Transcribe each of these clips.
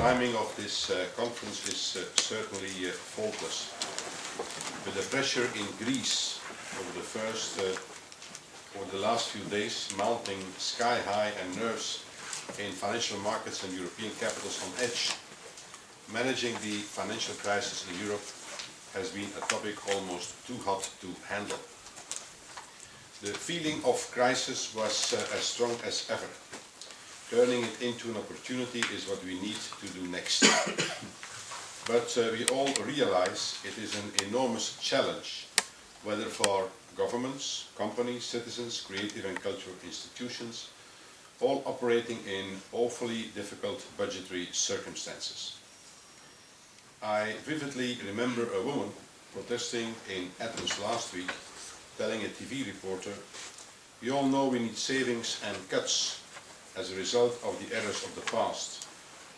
timing of this conference is certainly faultless. With the pressure in Greece over the last few days mounting sky high and nerves in financial markets and European capitals on edge, managing the financial crisis in Europe has been a topic almost too hot to handle. The feeling of crisis was as strong as ever. Turning it into an opportunity is what we need to do next. But we all realize it is an enormous challenge, whether for governments, companies, citizens, creative and cultural institutions, all operating in awfully difficult budgetary circumstances. I vividly remember a woman protesting in Athens last week, telling a TV reporter, "We all know we need savings and cuts as a result of the errors of the past,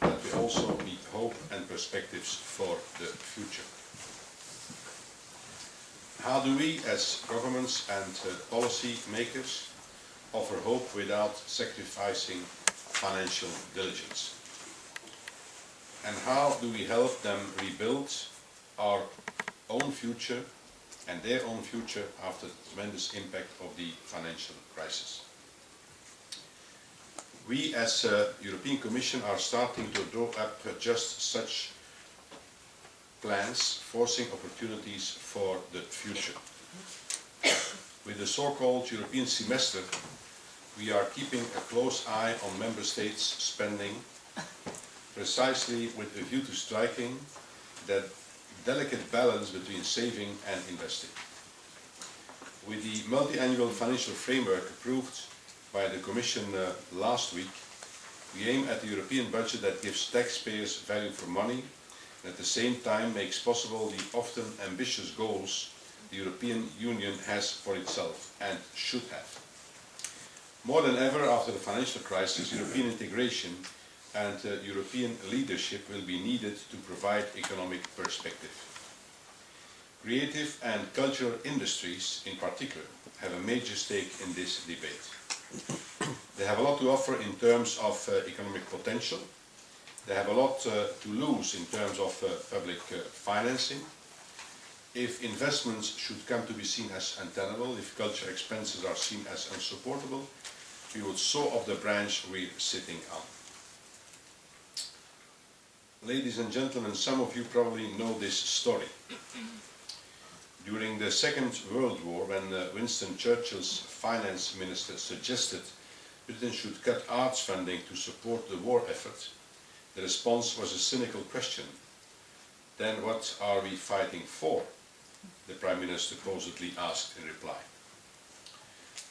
but we also need hope and perspectives for the future." How do we, as governments and policy makers, offer hope without sacrificing financial diligence? And how do we help them rebuild our own future and their own future after the tremendous impact of the financial crisis? We as European Commission are starting to draw up just such plans, forcing opportunities for the future. With the so-called European semester, we are keeping a close eye on Member States' spending, precisely with a view to striking that delicate balance between saving and investing. With the multi-annual financial framework approved by the Commission last week, we aim at a European budget that gives taxpayers value for money and at the same time makes possible the often ambitious goals the European Union has for itself and should have. More than ever after the financial crisis, European integration and European leadership will be needed to provide economic perspective. Creative and cultural industries in particular have a major stake in this debate. They have a lot to offer in terms of economic potential. They have a lot to lose in terms of public financing. If investments should come to be seen as untenable, if culture expenses are seen as unsupportable, we would saw off the branch we're sitting on. Ladies and gentlemen, some of you probably know this story. During the Second World War, when Winston Churchill's finance minister suggested Britain should cut arts funding to support the war effort, the response was a cynical question. Then what are we fighting for? The Prime Minister supposedly asked in reply.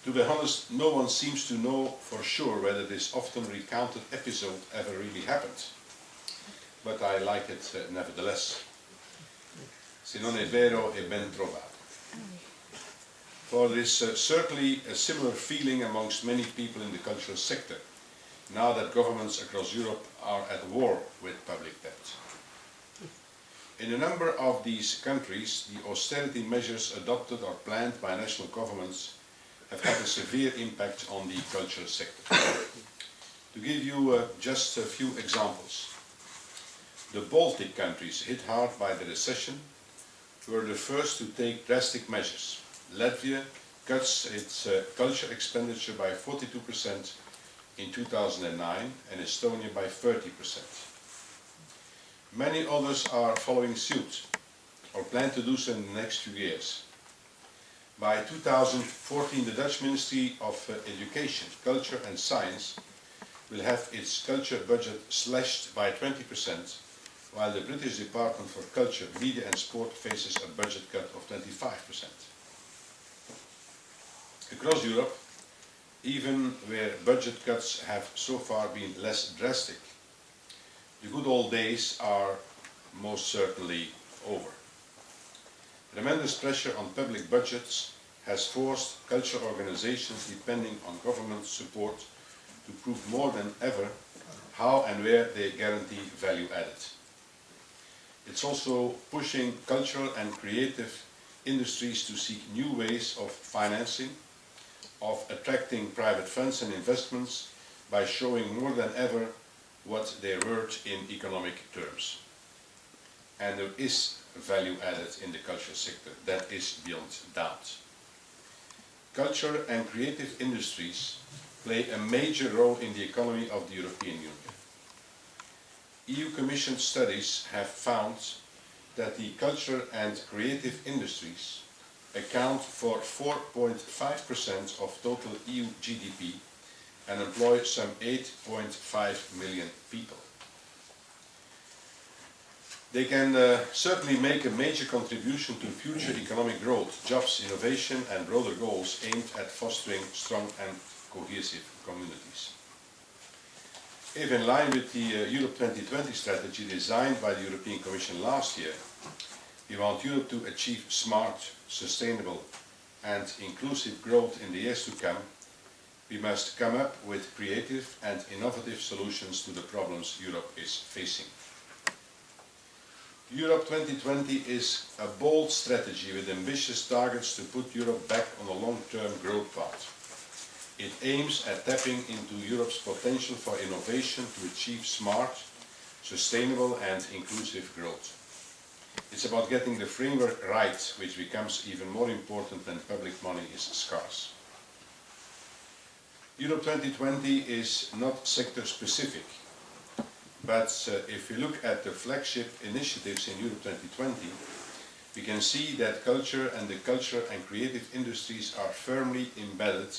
To be honest, no one seems to know for sure whether this often recounted episode ever really happened. But I like it nevertheless. Se non è vero, è ben trovato. For there is certainly a similar feeling amongst many people in the cultural sector, now that governments across Europe are at war with public debt. In a number of these countries, the austerity measures adopted or planned by national governments have had a severe impact on the cultural sector. To give you just a few examples, the Baltic countries, hit hard by the recession, were the first to take drastic measures. Latvia cuts its culture expenditure by 42% in 2009 and Estonia by 30%. Many others are following suit or plan to do so in the next few years. By 2014, the Dutch Ministry of Education, Culture and Science will have its culture budget slashed by 20%, while the British Department for Culture, Media and Sport faces a budget cut of 25%. Across Europe, even where budget cuts have so far been less drastic, the good old days are most certainly over. Tremendous pressure on public budgets has forced cultural organizations depending on government support to prove more than ever how and where they guarantee value added. It's also pushing cultural and creative industries to seek new ways of financing, of attracting private funds and investments by showing more than ever what they're worth in economic terms. And there is value added in the cultural sector, that is beyond doubt. Culture and creative industries play a major role in the economy of the European Union. EU Commission studies have found that the culture and creative industries account for 4.5% of total EU GDP and employ some 8.5 million people. They can certainly make a major contribution to future economic growth, jobs, innovation and broader goals aimed at fostering strong and cohesive communities. If in line with the Europe 2020 strategy designed by the European Commission last year, we want Europe to achieve smart, sustainable and inclusive growth in the years to come, we must come up with creative and innovative solutions to the problems Europe is facing. Europe 2020 is a bold strategy with ambitious targets to put Europe back on a long-term growth path. It aims at tapping into Europe's potential for innovation to achieve smart, sustainable and inclusive growth. It's about getting the framework right, which becomes even more important when public money is scarce. Europe 2020 is not sector-specific. But if we look at the flagship initiatives in Europe 2020, we can see that culture and the culture and creative industries are firmly embedded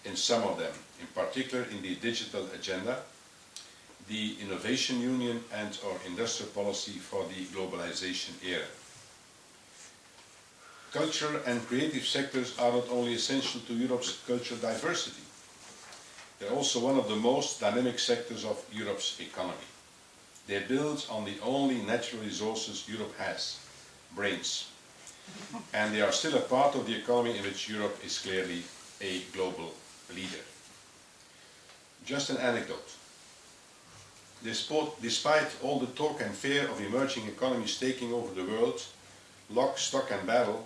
in some of them, in particular in the digital agenda, the innovation union and our industrial policy for the globalization era. Culture and creative sectors are not only essential to Europe's cultural diversity, they're also one of the most dynamic sectors of Europe's economy. They build on the only natural resources Europe has, brains. And they are still a part of the economy in which Europe is clearly a global leader. Just an anecdote. Despite all the talk and fear of emerging economies taking over the world, lock, stock and barrel,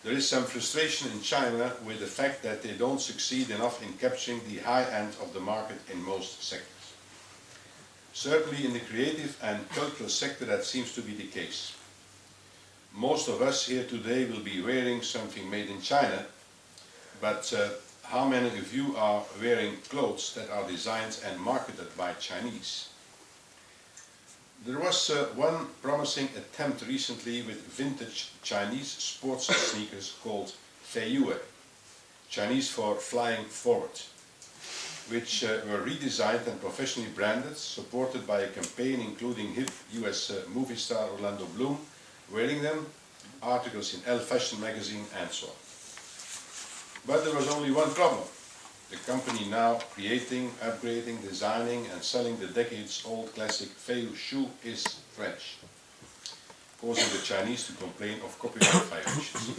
there is some frustration in China with the fact that they don't succeed enough in capturing the high end of the market in most sectors. Certainly in the creative and cultural sector that seems to be the case. Most of us here today will be wearing something made in China, but how many of you are wearing clothes that are designed and marketed by Chinese? There was one promising attempt recently with vintage Chinese sports sneakers called Feiyue, Chinese for flying forward, which were redesigned and professionally branded, supported by a campaign including hip US movie star Orlando Bloom wearing them, articles in Elle Fashion magazine and so on. But there was only one problem. The company now creating, upgrading, designing and selling the decades-old classic Feiyue shoe is French, causing the Chinese to complain of copyright violations.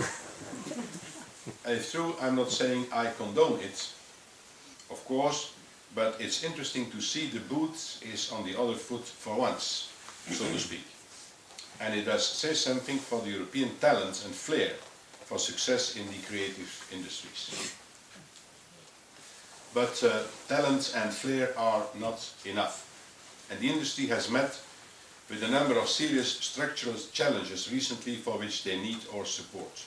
It's true, I'm not saying I condone it, of course, but it's interesting to see the boot is on the other foot for once, so to speak. And it does say something for the European talent and flair for success in the creative industries. But talent and flair are not enough. And the industry has met with a number of serious structural challenges recently for which they need our support.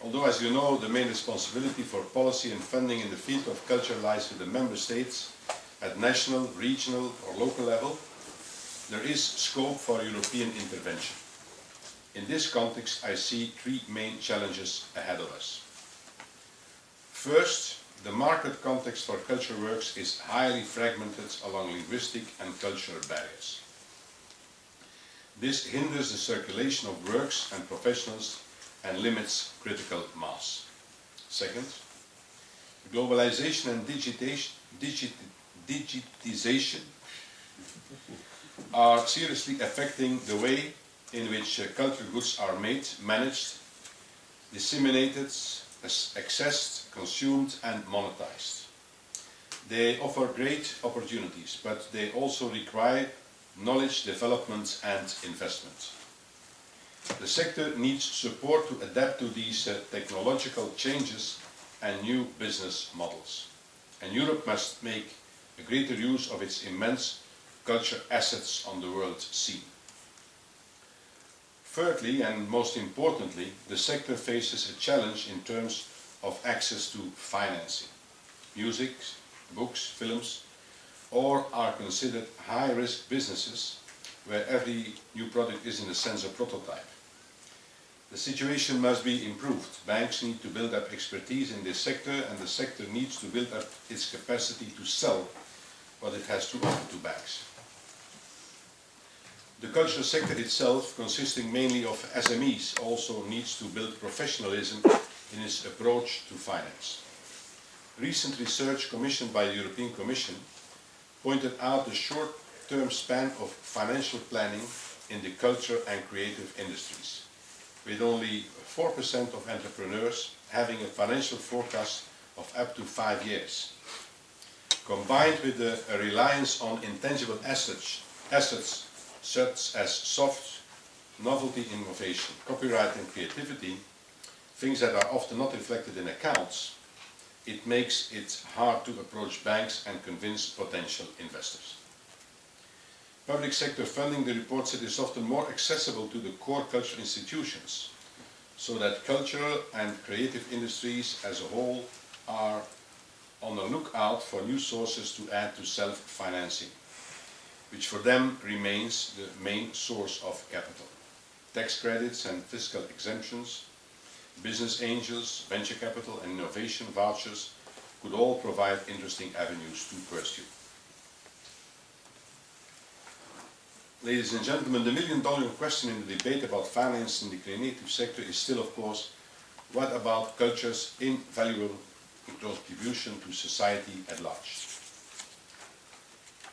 Although, as you know, the main responsibility for policy and funding in the field of culture lies with the member states at national, regional or local level, there is scope for European intervention. In this context, I see three main challenges ahead of us. First, the market context for cultural works is highly fragmented along linguistic and cultural barriers. This hinders the circulation of works and professionals and limits critical mass. Second, globalization and digitization are seriously affecting the way in which cultural goods are made, managed, disseminated, accessed, consumed and monetized. They offer great opportunities, but they also require knowledge development and investment. The sector needs support to adapt to these technological changes and new business models. And Europe must make a greater use of its immense culture assets on the world scene. Thirdly, and most importantly, the sector faces a challenge in terms of access to financing. Music, books, films, or are considered high-risk businesses where every new product is in a sense a prototype. The situation must be improved. Banks need to build up expertise in this sector, and the sector needs to build up its capacity to sell what it has to offer to banks. The cultural sector itself, consisting mainly of SMEs, also needs to build professionalism in its approach to finance. Recent research commissioned by the European Commission pointed out the short-term span of financial planning in the culture and creative industries, with only 4% of entrepreneurs having a financial forecast of up to 5 years. Combined with a reliance on intangible assets such as soft, novelty, innovation, copyright and creativity, things that are often not reflected in accounts, it makes it hard to approach banks and convince potential investors. Public sector funding, the report said, is often more accessible to the core cultural institutions, so that cultural and creative industries as a whole are on the lookout for new sources to add to self-financing, which for them remains the main source of capital. Tax credits and fiscal exemptions, business angels, venture capital and innovation vouchers could all provide interesting avenues to pursue. Ladies and gentlemen, the million-dollar question in the debate about finance in the creative sector is still, of course, what about culture's invaluable contribution to society at large?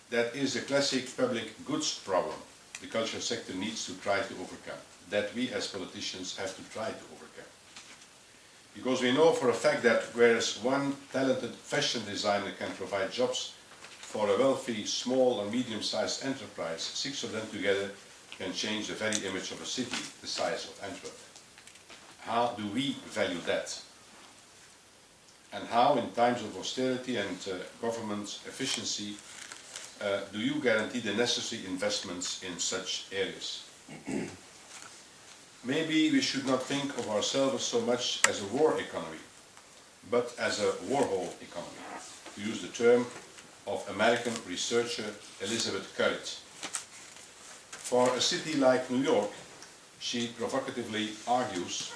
That is a classic public goods problem the cultural sector needs to try to overcome, that we as politicians have to try to overcome. Because we know for a fact that whereas one talented fashion designer can provide jobs for a wealthy small or medium-sized enterprise, 6 of them together can change the very image of a city the size of Antwerp. How do we value that? And how, in times of austerity and government efficiency, do you guarantee the necessary investments in such areas? Maybe we should not think of ourselves so much as a war economy, but as a Warhol economy, to use the term of American researcher Elizabeth Currid. For a city like New York, she provocatively argues,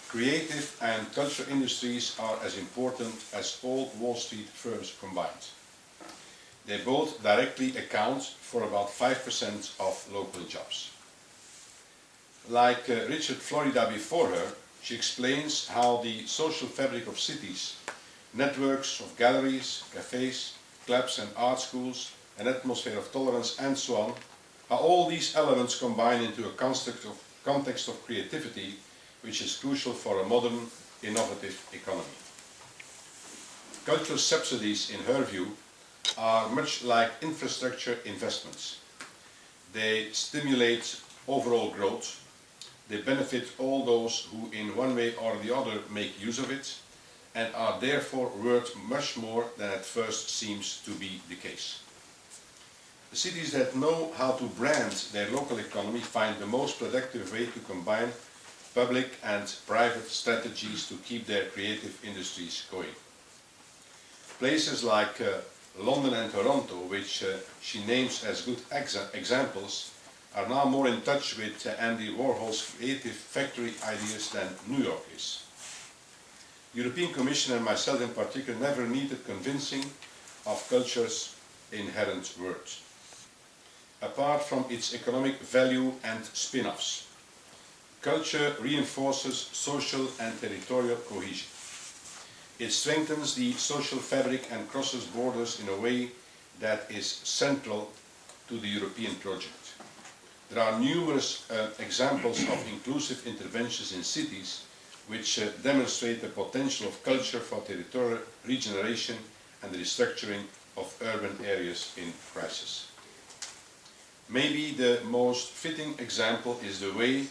creative and cultural industries are as important as all Wall Street firms combined. They both directly account for about 5% of local jobs. Like Richard Florida before her, she explains how the social fabric of cities, networks of galleries, cafes, clubs and art schools, an atmosphere of tolerance and so on, how all these elements combine into a context of creativity which is crucial for a modern, innovative economy. Cultural subsidies, in her view, are much like infrastructure investments. They stimulate overall growth, they benefit all those who in one way or the other make use of it, and are therefore worth much more than at first seems to be the case. The cities that know how to brand their local economy find the most productive way to combine public and private strategies to keep their creative industries going. Places like London and Toronto, which she names as good examples, are now more in touch with Andy Warhol's creative factory ideas than New York is. The European Commission and myself in particular never needed convincing of culture's inherent worth. Apart from its economic value and spin-offs, culture reinforces social and territorial cohesion. It strengthens the social fabric and crosses borders in a way that is central to the European project. There are numerous examples of inclusive interventions in cities which demonstrate the potential of culture for territorial regeneration and the restructuring of urban areas in crisis. Maybe the most fitting example is the way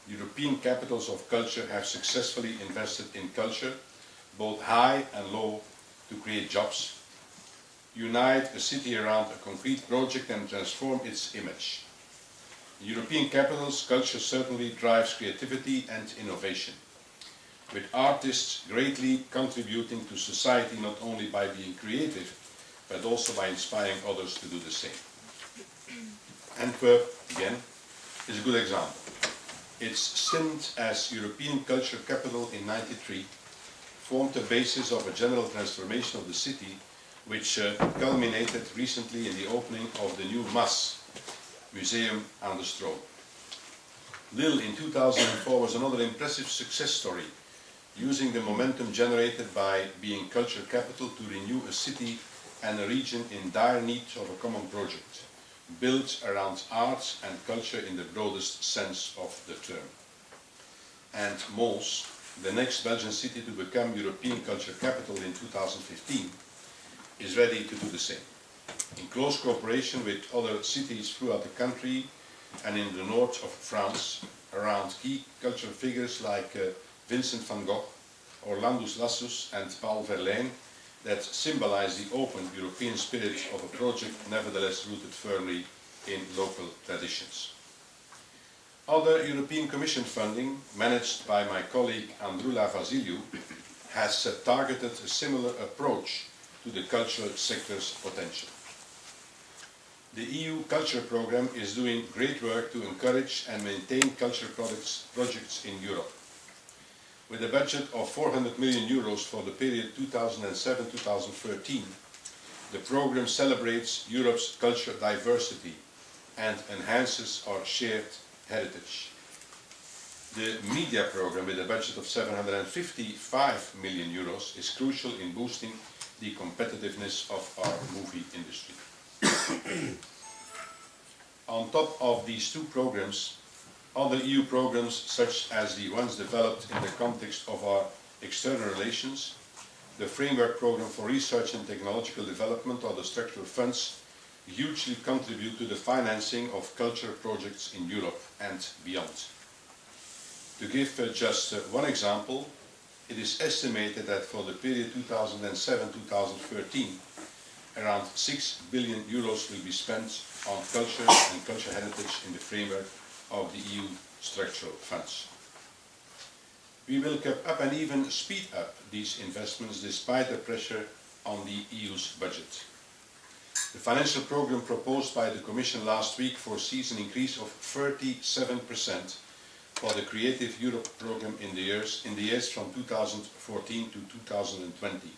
European capitals of culture have successfully invested in culture, both high and low, to create jobs, unite a city around a concrete project and transform its image. In European capitals, culture certainly drives creativity and innovation, with artists greatly contributing to society not only by being creative, but also by inspiring others to do the same. Antwerp, again, is a good example. Its stint as European Culture Capital in '93 formed the basis of a general transformation of the city, which culminated recently in the opening of the new MAS, Museum aan de Stroom. Lille in 2004 was another impressive success story, using the momentum generated by being culture capital to renew a city and a region in dire need of a common project, built around arts and culture in the broadest sense of the term. And Mons, the next Belgian city to become European Culture Capital in 2015, is ready to do the same, in close cooperation with other cities throughout the country and in the north of France, around key cultural figures like Vincent van Gogh, Orlandus Lassus and Paul Verlaine, that symbolize the open European spirit of a project nevertheless rooted firmly in local traditions. Other European Commission funding, managed by my colleague Androula Vasiliou, has targeted a similar approach to the cultural sector's potential. The EU Culture Programme is doing great work to encourage and maintain culture projects in Europe. With a budget of 400 million euros for the period 2007-2013, the programme celebrates Europe's cultural diversity and enhances our shared heritage. The media programme, with a budget of 755 million euros, is crucial in boosting the competitiveness of our movie industry. On top of these two programmes, other EU programmes, such as the ones developed in the context of our external relations, the Framework Programme for Research and Technological Development, or the structural funds, hugely contribute to the financing of cultural projects in Europe and beyond. To give just one example, it is estimated that for the period 2007-2013, around 6 billion euros will be spent on culture and cultural heritage in the framework of the EU structural funds. We will keep up and even speed up these investments despite the pressure on the EU's budget. The financial programme proposed by the Commission last week foresees an increase of 37% for the Creative Europe programme in the years from 2014 to 2020.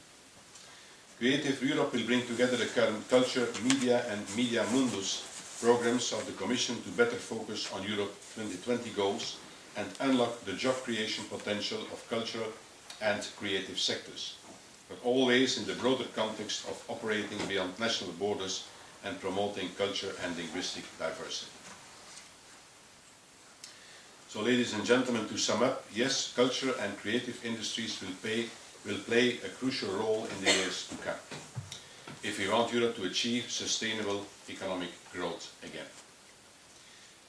Creative Europe will bring together the current Culture, Media and Media Mundus programmes of the Commission to better focus on Europe 2020 goals and unlock the job creation potential of cultural and creative sectors, but always in the broader context of operating beyond national borders and promoting culture and linguistic diversity. So, ladies and gentlemen, to sum up, yes, culture and creative industries will play a crucial role in the years to come, if we want Europe to achieve sustainable economic growth again.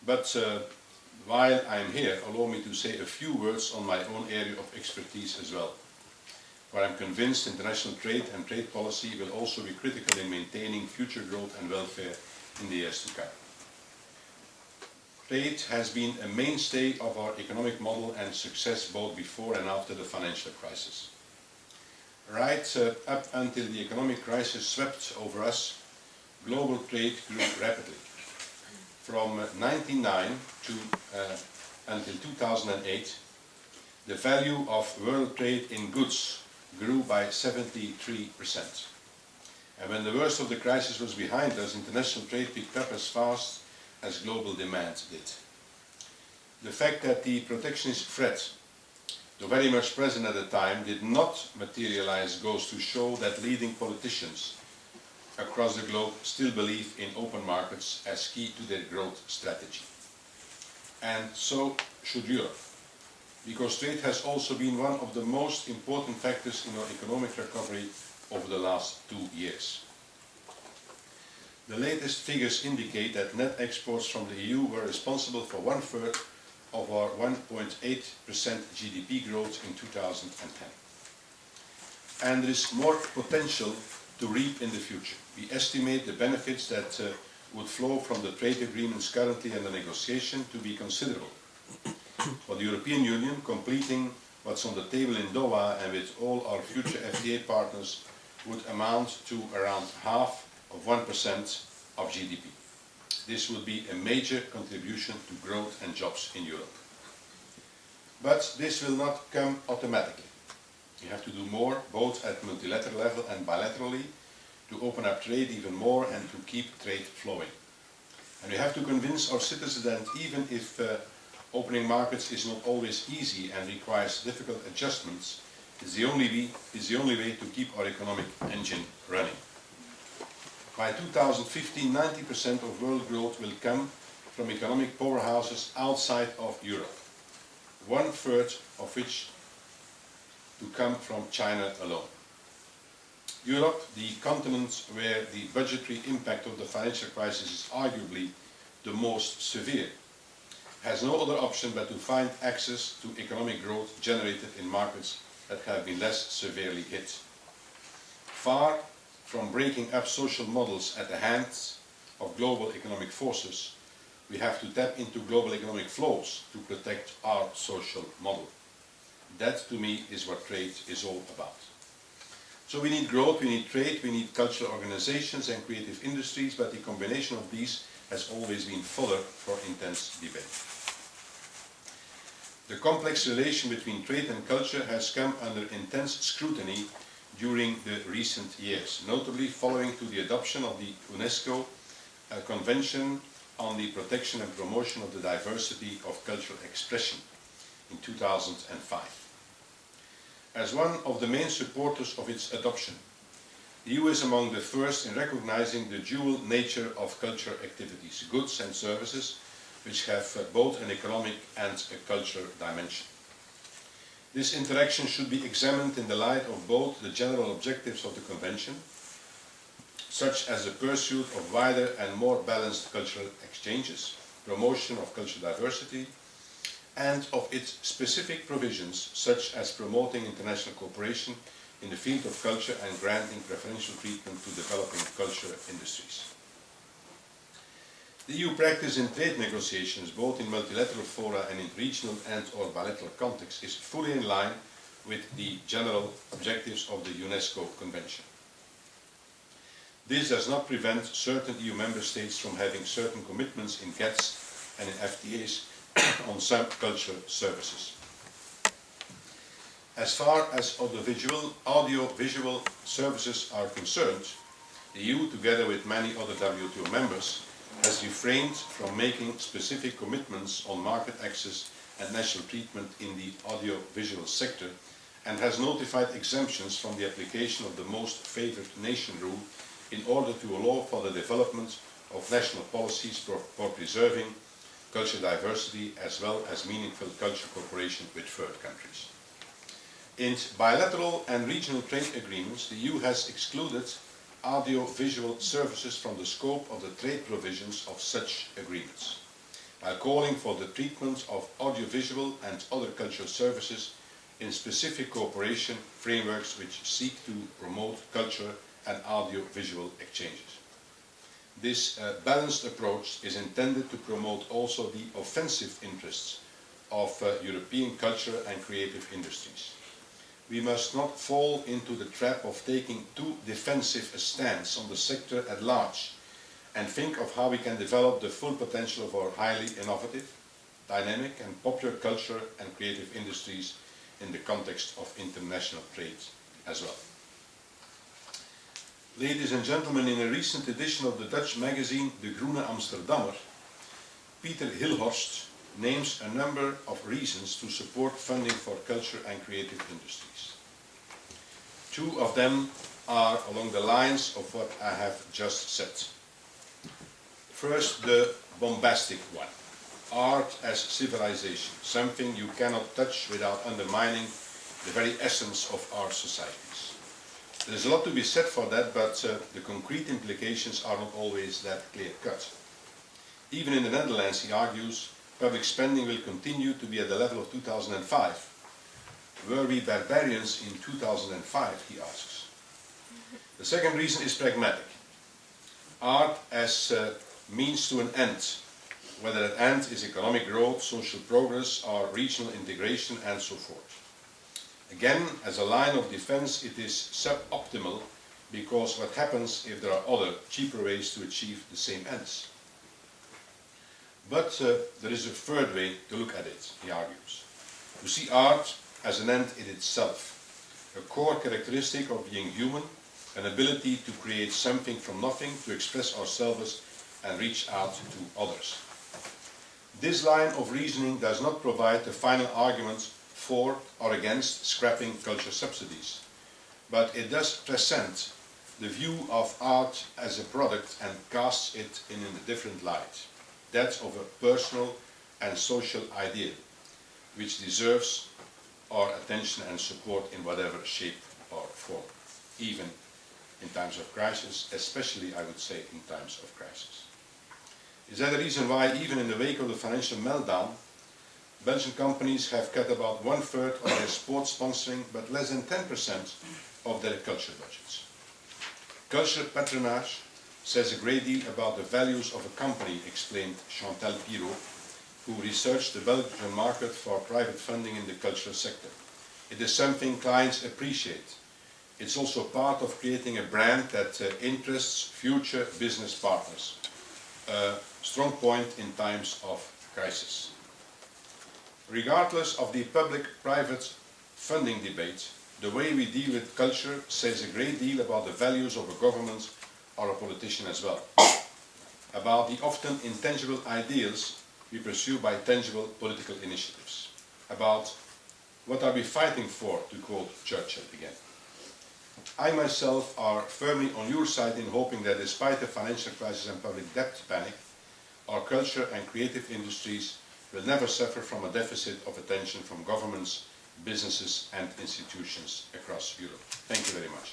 But while I am here, allow me to say a few words on my own area of expertise as well, where I am convinced international trade and trade policy will also be critical in maintaining future growth and welfare in the years to come. Trade has been a mainstay of our economic model and success both before and after the financial crisis. Right up until the economic crisis swept over us, global trade grew rapidly. From 1999 to until 2008, the value of world trade in goods grew by 73%. And when the worst of the crisis was behind us, international trade picked up as fast as global demand did. The fact that the protectionist threat, though very much present at the time, did not materialize goes to show that leading politicians across the globe still believe in open markets as key to their growth strategy. And so should Europe, because trade has also been one of the most important factors in our economic recovery over the last 2 years. The latest figures indicate that net exports from the EU were responsible for 1/3 of our 1.8% GDP growth in 2010. And there is more potential to reap in the future. We estimate the benefits that would flow from the trade agreements currently under negotiation to be considerable. For the European Union, completing what's on the table in Doha and with all our future FTA partners would amount to around half of 1% of GDP. This would be a major contribution to growth and jobs in Europe. But this will not come automatically. We have to do more, both at multilateral level and bilaterally, to open up trade even more and to keep trade flowing. And we have to convince our citizens that even if opening markets is not always easy and requires difficult adjustments, it's the only way to keep our economic engine running. By 2015, 90% of world growth will come from economic powerhouses outside of Europe, 1/3 of which to come from China alone. Europe, the continent where the budgetary impact of the financial crisis is arguably the most severe, has no other option but to find access to economic growth generated in markets that have been less severely hit. Far from breaking up social models at the hands of global economic forces, we have to tap into global economic flows to protect our social model. That, to me, is what trade is all about. So we need growth, we need trade, we need cultural organizations and creative industries, but the combination of these has always been fodder for intense debate. The complex relation between trade and culture has come under intense scrutiny during the recent years, notably following to the adoption of the UNESCO Convention on the Protection and Promotion of the Diversity of Cultural Expression in 2005. As one of the main supporters of its adoption, the EU is among the first in recognizing the dual nature of cultural activities, goods and services, which have both an economic and a cultural dimension. This interaction should be examined in the light of both the general objectives of the Convention, such as the pursuit of wider and more balanced cultural exchanges, promotion of cultural diversity, and of its specific provisions, such as promoting international cooperation in the field of culture and granting preferential treatment to developing culture industries. The EU practice in trade negotiations, both in multilateral fora and in regional and/or bilateral contexts, is fully in line with the general objectives of the UNESCO Convention. This does not prevent certain EU member states from having certain commitments in GATS and in FTAs on some cultural services. As far as audiovisual services are concerned, the EU, together with many other WTO members, has refrained from making specific commitments on market access and national treatment in the audiovisual sector, and has notified exemptions from the application of the most favoured nation rule in order to allow for the development of national policies for preserving cultural diversity as well as meaningful cultural cooperation with third countries. In bilateral and regional trade agreements, the EU has excluded audiovisual services from the scope of the trade provisions of such agreements, while calling for the treatment of audiovisual and other cultural services in specific cooperation frameworks which seek to promote culture and audiovisual exchanges. This balanced approach is intended to promote also the offensive interests of European culture and creative industries. We must not fall into the trap of taking too defensive a stance on the sector at large and think of how we can develop the full potential of our highly innovative, dynamic and popular culture and creative industries in the context of international trade as well. Ladies and gentlemen, in a recent edition of the Dutch magazine De Groene Amsterdammer, Peter Hilhorst names a number of reasons to support funding for culture and creative industries. Two of them are along the lines of what I have just said. First, the bombastic one. Art as civilization, something you cannot touch without undermining the very essence of our societies. There is a lot to be said for that, but the concrete implications are not always that clear-cut. Even in the Netherlands, he argues, public spending will continue to be at the level of 2005. Were we barbarians in 2005, he asks. The second reason is pragmatic. Art as a means to an end, whether that end is economic growth, social progress, or regional integration, and so forth. Again, as a line of defense, it is suboptimal, because what happens if there are other, cheaper ways to achieve the same ends? But there is a third way to look at it, he argues. To see art as an end in itself, a core characteristic of being human, an ability to create something from nothing, to express ourselves and reach out to others. This line of reasoning does not provide the final argument for or against scrapping culture subsidies, but it does present the view of art as a product and casts it in a different light, that of a personal and social ideal, which deserves our attention and support in whatever shape or form, even in times of crisis, especially, I would say, in times of crisis. Is that the reason why, even in the wake of the financial meltdown, Belgian companies have cut about 1/3 of their sports sponsoring, but less than 10% of their culture budgets? Culture patronage says a great deal about the values of a company, explained Chantal Pirot, who researched the Belgian market for private funding in the cultural sector. It is something clients appreciate. It's also part of creating a brand that interests future business partners. A strong point in times of crisis. Regardless of the public-private funding debate, the way we deal with culture says a great deal about the values of a government or a politician as well, about the often intangible ideals we pursue by tangible political initiatives, about what are we fighting for, to quote Churchill again. I myself are firmly on your side in hoping that despite the financial crisis and public debt panic, our culture and creative industries will never suffer from a deficit of attention from governments, businesses and institutions across Europe. Thank you very much.